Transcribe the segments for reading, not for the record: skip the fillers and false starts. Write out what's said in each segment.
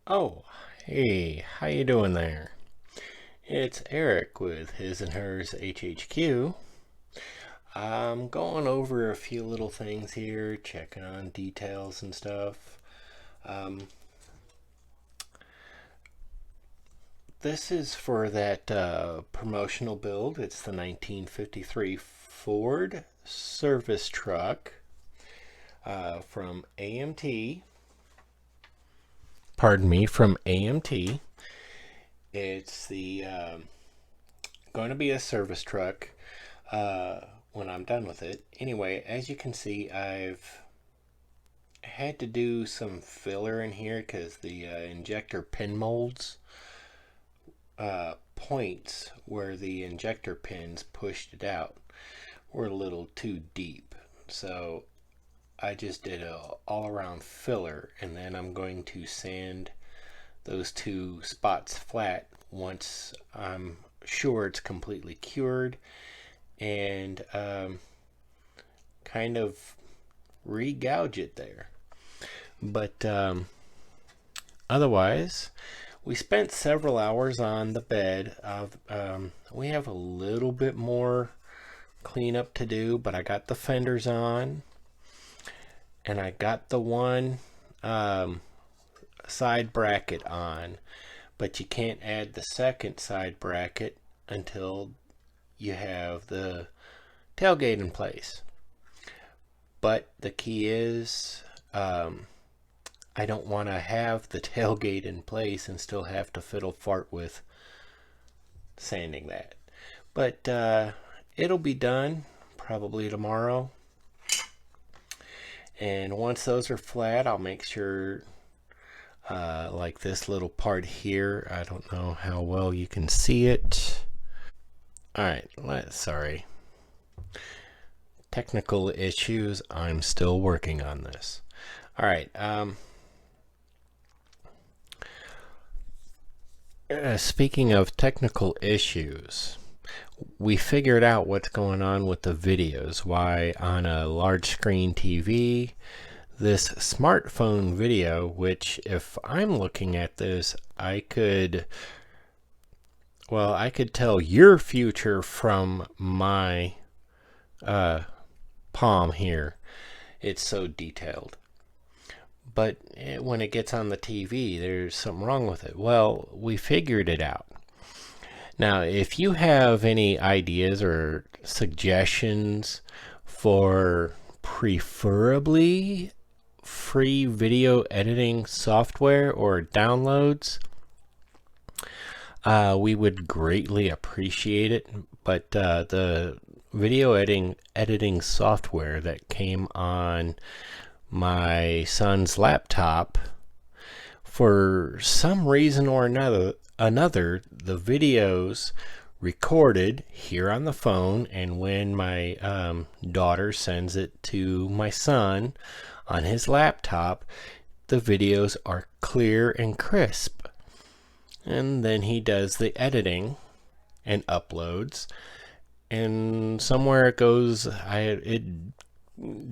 Oh, hey, how you doing there? It's Eric with His and Hers HHQ. I'm going over a few little things here, checking on details and stuff. Um, this is for that promotional build. It's the 1953 Ford service truck from AMT. Pardon me, from AMT. It's the going to be a service truck uh, when I'm done with it. Anyway, as you can see, I've had to do some filler in here because the injector pin molds points where the injector pins pushed it out were a little too deep. So I just did a all around filler, and then I'm going to sand those two spots flat once I'm sure it's completely cured, and kind of re-gouge it there. But otherwise, we spent several hours on the bed. We have a little bit more cleanup to do, but I got the fenders on, and I got the one side bracket on, but you can't add the second side bracket until you have the tailgate in place. But the key is I don't want to have the tailgate in place and still have to fiddle fart with sanding that. But it'll be done probably tomorrow. And once those are flat, I'll make sure like this little part here. I don't know how well you can see it. Alright, sorry. Technical issues. I'm still working on this. Alright, speaking of technical issues, we figured out what's going on with the videos. Why on a large screen TV, this smartphone video, which if I'm looking at this, I could tell your future from my palm here. It's so detailed. But when it gets on the TV, there's something wrong with it. Well, we figured it out. Now, if you have any ideas or suggestions for preferably free video editing software or downloads, we would greatly appreciate it. But the video editing software that came on my son's laptop, for some reason or another, the videos recorded here on the phone, and when my daughter sends it to my son on his laptop, the videos are clear and crisp. And then he does the editing and uploads, and somewhere it goes, it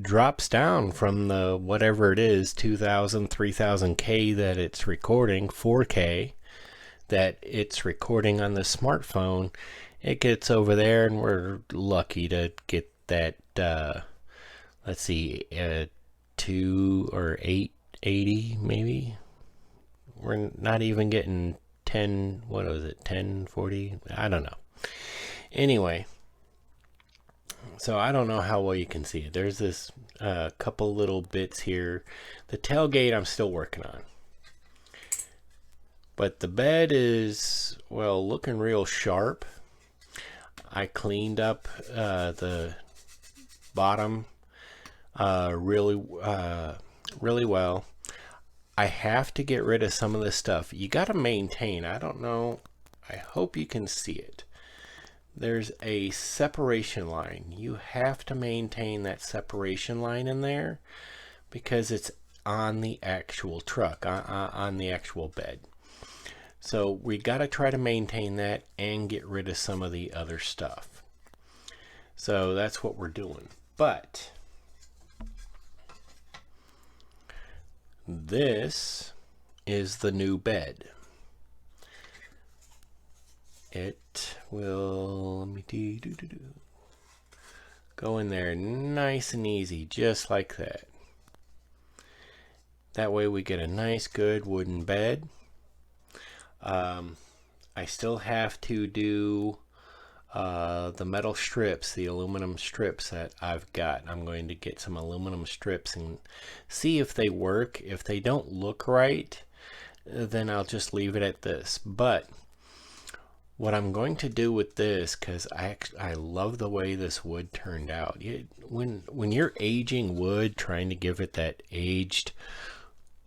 drops down from the whatever it is, 2000 3000K that it's recording, 4K that it's recording on the smartphone. It gets over there, and we're lucky to get that let's see, 2 or 880 maybe. We're not even getting 10, what was it, 1040, I don't know. Anyway, so I don't know how well you can see it. There's this couple little bits here. The tailgate I'm still working on. But the bed is, well, looking real sharp. I cleaned up the bottom really well. I have to get rid of some of this stuff. You got to maintain. I don't know. I hope you can see it. There's a separation line. You have to maintain that separation line in there because it's on the actual truck, on the actual bed. So we got to try to maintain that and get rid of some of the other stuff. So that's what we're doing. But this is the new bed. It will, let me go in there nice and easy, just like that. That way we get a nice good wooden bed. I still have to do the metal strips, the aluminum strips that I've got. I'm going to get some aluminum strips and see if they work. If they don't look right, then I'll just leave it at this. But what I'm going to do with this, because I love the way this wood turned out. When you're aging wood, trying to give it that aged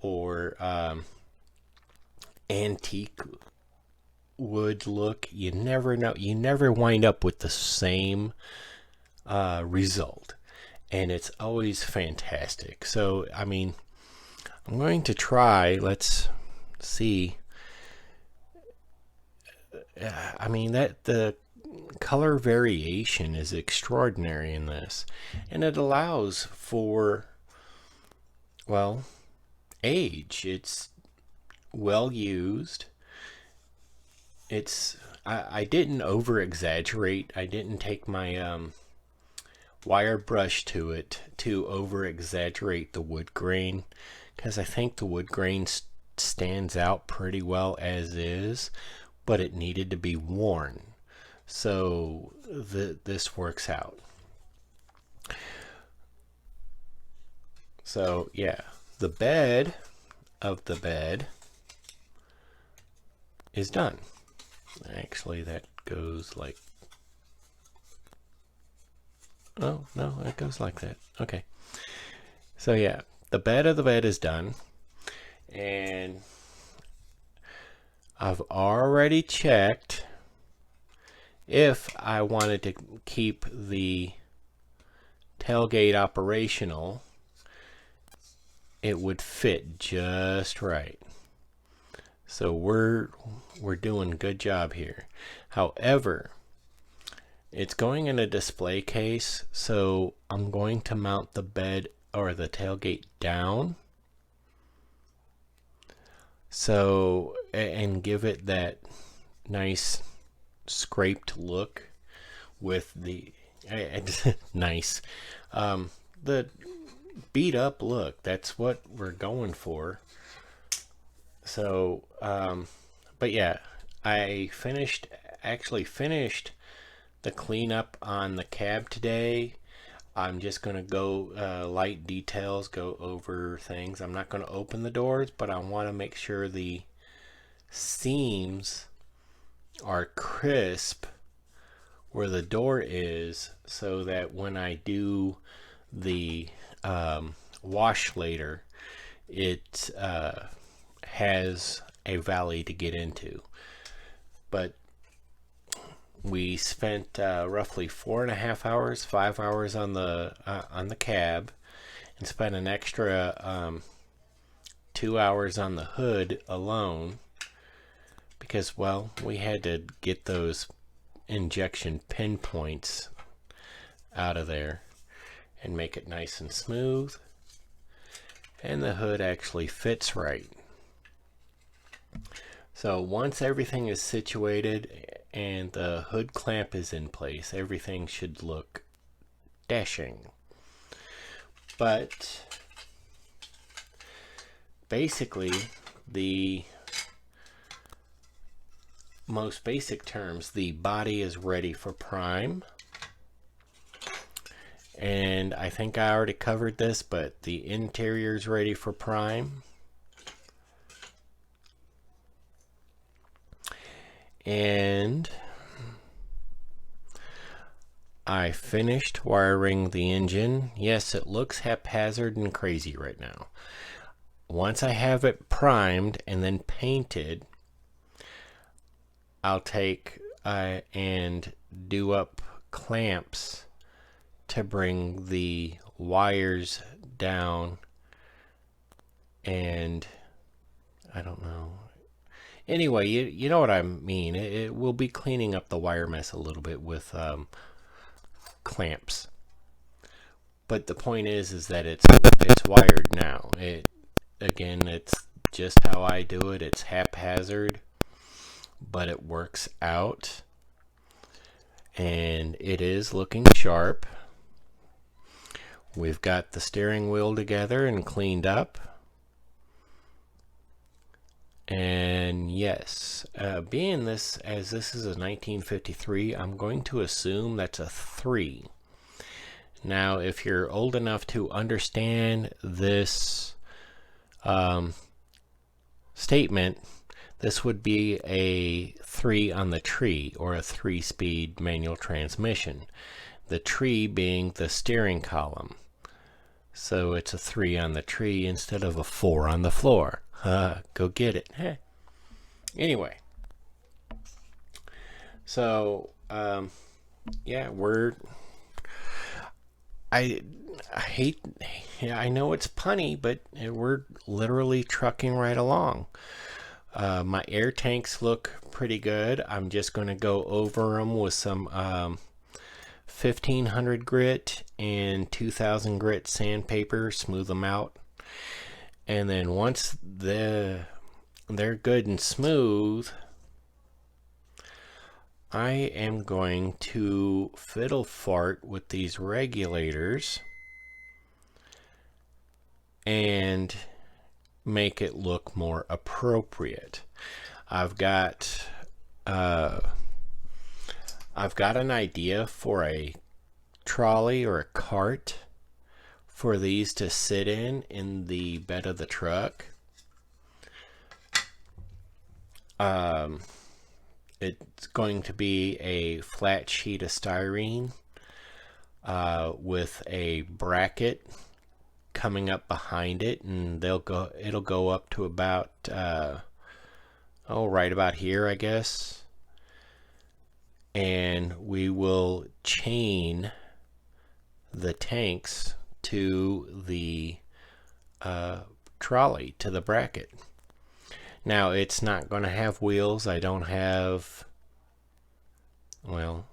or antique wood look, you never know. You never wind up with the same result, and it's always fantastic. So I mean, I'm going to try. Let's see. I mean, that the color variation is extraordinary in this, and it allows for, well, age. It's well used. I didn't over exaggerate. I didn't take my wire brush to it to over exaggerate the wood grain, because I think the wood grain stands out pretty well as is, but it needed to be worn. So this works out. So yeah, the bed of the bed is done. Actually, that goes like, oh no, it goes like that. Okay. So yeah, the bed of the bed is done, and I've already checked if I wanted to keep the tailgate operational, it would fit just right. So we're doing a good job here. However, it's going in a display case, so I'm going to mount the bed or the tailgate down, so, and give it that nice scraped look with the nice the beat up look. That's what we're going for. So but yeah, I actually finished the cleanup on the cab today. I'm just going to go light details, go over things. I'm not going to open the doors, but I want to make sure the seams are crisp where the door is, so that when I do the wash later, it has a valley to get into. But we spent roughly 4.5 hours, 5 hours on the cab, and spent an extra 2 hours on the hood alone, because, well, we had to get those injection pinpoints out of there and make it nice and smooth. And the hood actually fits right. So once everything is situated and the hood clamp is in place, everything should look dashing. But basically, the most basic terms, the body is ready for prime. And I think I already covered this, but the interior is ready for prime. And I finished wiring the engine. Yes, it looks haphazard and crazy right now. Once I have it primed and then painted, I'll take and do up clamps to bring the wires down, and I don't know. Anyway, you know what I mean. It will be cleaning up the wire mess a little bit with clamps. But the point is that it's wired now. again, it's just how I do it. It's haphazard, but it works out. And it is looking sharp. We've got the steering wheel together and cleaned up. And yes, being this, as this is a 1953, I'm going to assume that's a 3. Now, if you're old enough to understand this statement, this would be a 3 on the tree, or a 3-speed manual transmission. The tree being the steering column. So it's a 3 on the tree instead of a 4 on the floor. Go get it. Anyway, so yeah, I hate, yeah, I know it's punny, but we're literally trucking right along. My air tanks look pretty good. I'm just going to go over them with some 1500 grit and 2000 grit sandpaper, smooth them out. And then once they're good and smooth, I am going to fiddle fart with these regulators and make it look more appropriate. I've got an idea for a trolley or a cart for these to sit in the bed of the truck. It's going to be a flat sheet of styrene with a bracket coming up behind it, and it'll go up to about right about here, I guess. And we will chain the tanks to the trolley, to the bracket. Now, it's not going to have wheels. I don't have, well,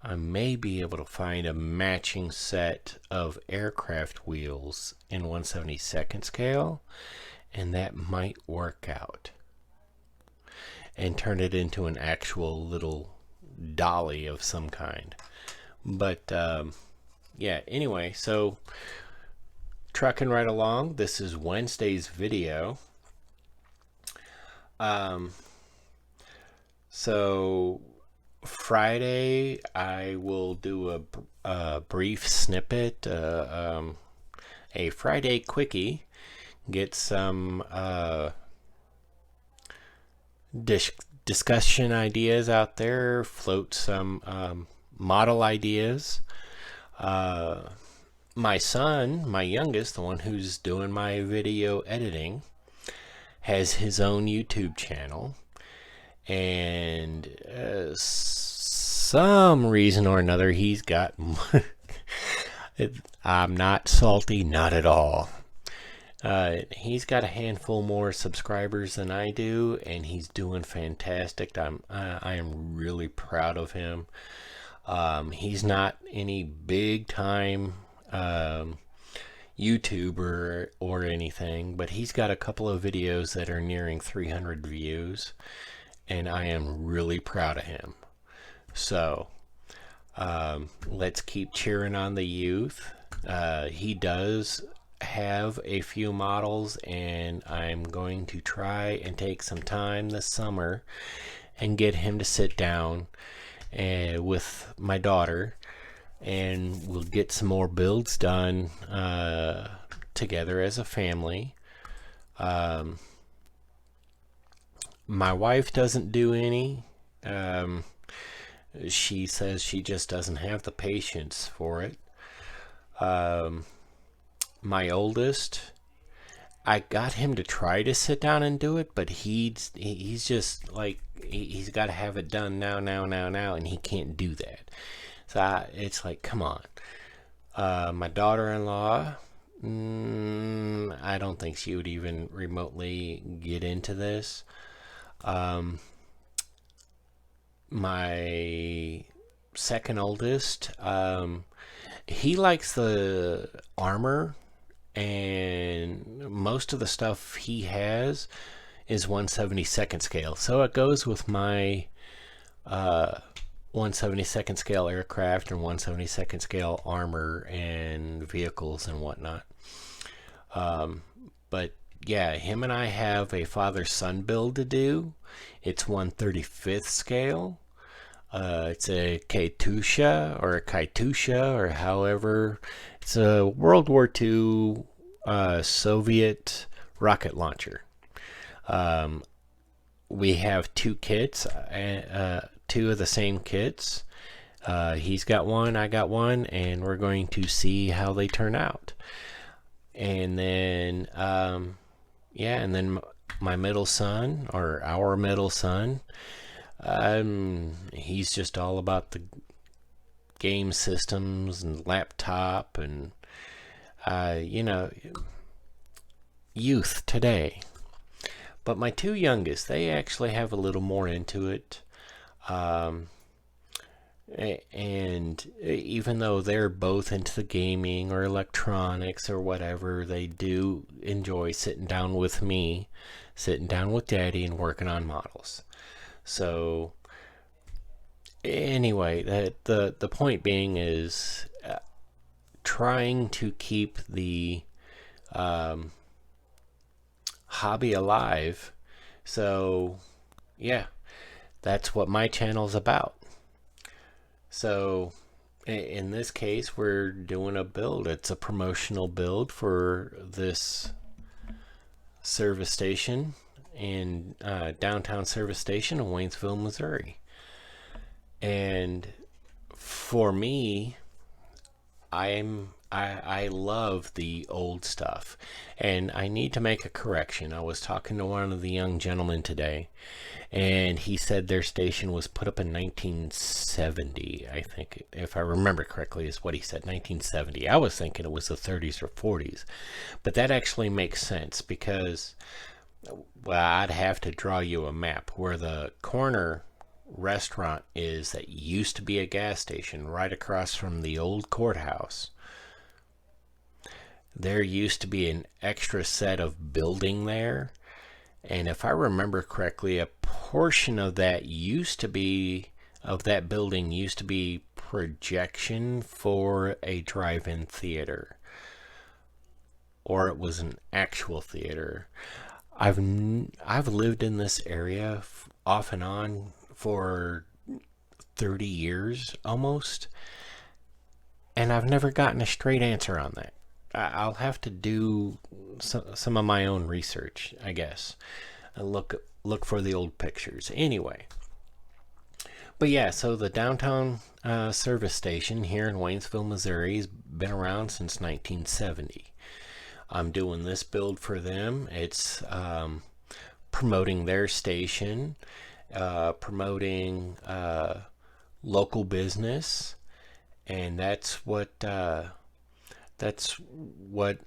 I may be able to find a matching set of aircraft wheels in 1/72nd scale, and that might work out. And turn it into an actual little dolly of some kind. But, yeah, anyway, so trucking right along. This is Wednesday's video. So Friday I will do a brief snippet, a Friday quickie, get some discussion ideas out there, float some model ideas. My son, my youngest, the one who's doing my video editing, has his own YouTube channel, and some reason or another he's got I'm not salty, not at all. He's got a handful more subscribers than I do, and he's doing fantastic. I am really proud of him. He's not any big time YouTuber or anything, but he's got a couple of videos that are nearing 300 views, and I am really proud of him. So let's keep cheering on the youth. He does have a few models, and I'm going to try and take some time this summer and get him to sit down with my daughter, and we'll get some more builds done together as a family. My wife doesn't do any. She says she just doesn't have the patience for it. My oldest, I got him to try to sit down and do it, but he's just like, he's got to have it done now, and he can't do that. So it's like, come on. My daughter-in-law, I don't think she would even remotely get into this. My second oldest, he likes the armor and most of the stuff he has is 1/72nd scale. So it goes with my 1/72nd scale aircraft and 1/72nd scale armor and vehicles and whatnot. But yeah, him and I have a father-son build to do. It's 1/35th scale. It's a Katusha or a Katusha or however. It's a World War II Soviet rocket launcher. We have two kits, two of the same kits. He's got one, I got one, and we're going to see how they turn out. And then, and then my middle son, or our middle son, he's just all about the game systems and laptop and, youth today. But my two youngest, they actually have a little more into it. And even though they're both into the gaming or electronics or whatever, they do enjoy sitting down with me, sitting down with Daddy, and working on models. So anyway, the point being is trying to keep the hobby alive. So yeah, that's what my channel's about. So in this case, we're doing a build. It's a promotional build for this service station in downtown service station in Waynesville, Missouri. And for me, I love the old stuff, and I need to make a correction. I was talking to one of the young gentlemen today, and he said their station was put up in 1970. I think, if I remember correctly, is what he said, 1970. I was thinking it was the 30s or 40s, but that actually makes sense because, well, I'd have to draw you a map where the corner restaurant is that used to be a gas station right across from the old courthouse. There used to be an extra set of building there, and if I remember correctly, a portion of that building used to be projection for a drive-in theater, or it was an actual theater. I've lived in this area off and on for 30 years almost, and I've never gotten a straight answer on that. I'll have to do some of my own research, I guess, and look for the old pictures. Anyway, but yeah, so the downtown service station here in Waynesville, Missouri has been around since 1970. I'm doing this build for them. It's promoting their station, promoting local business, and that's what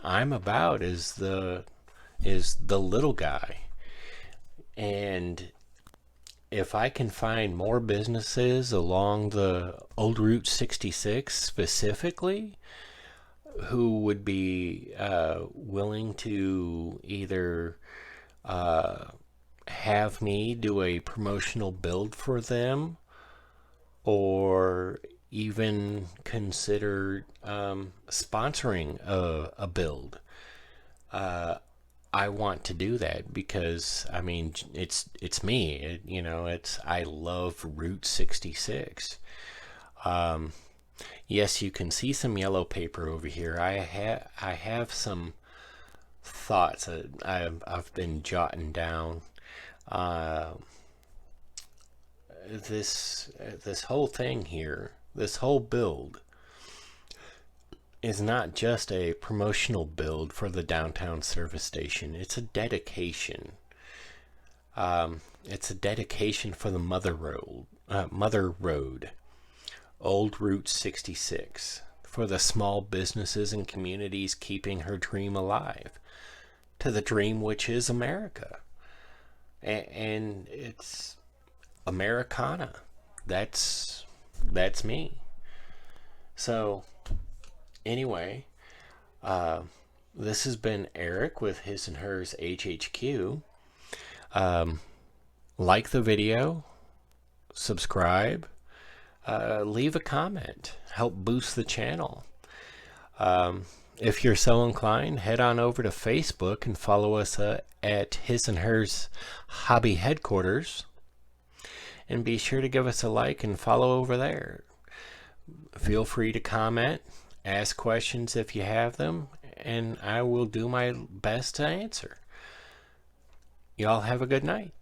I'm about, is the little guy. And if I can find more businesses along the old Route 66 specifically who would be willing to either have me do a promotional build for them, or even consider sponsoring a build, I want to do that, because I mean, it's me. I love Route 66. Yes, you can see some yellow paper over here. I have some thoughts that I've been jotting down. This whole thing here, this whole build, is not just a promotional build for the downtown service station. It's a dedication. It's a dedication for the Mother Road, Old Route 66, for the small businesses and communities keeping her dream alive, to the dream which is America. And it's Americana. That's me. So anyway, This has been Eric with His and Hers HHQ. Like the video, subscribe, leave a comment, help boost the channel. If you're so inclined, head on over to Facebook and follow us at His and Hers Hobby Headquarters. And be sure to give us a like and follow over there. Feel free to comment, ask questions if you have them, and I will do my best to answer. Y'all have a good night.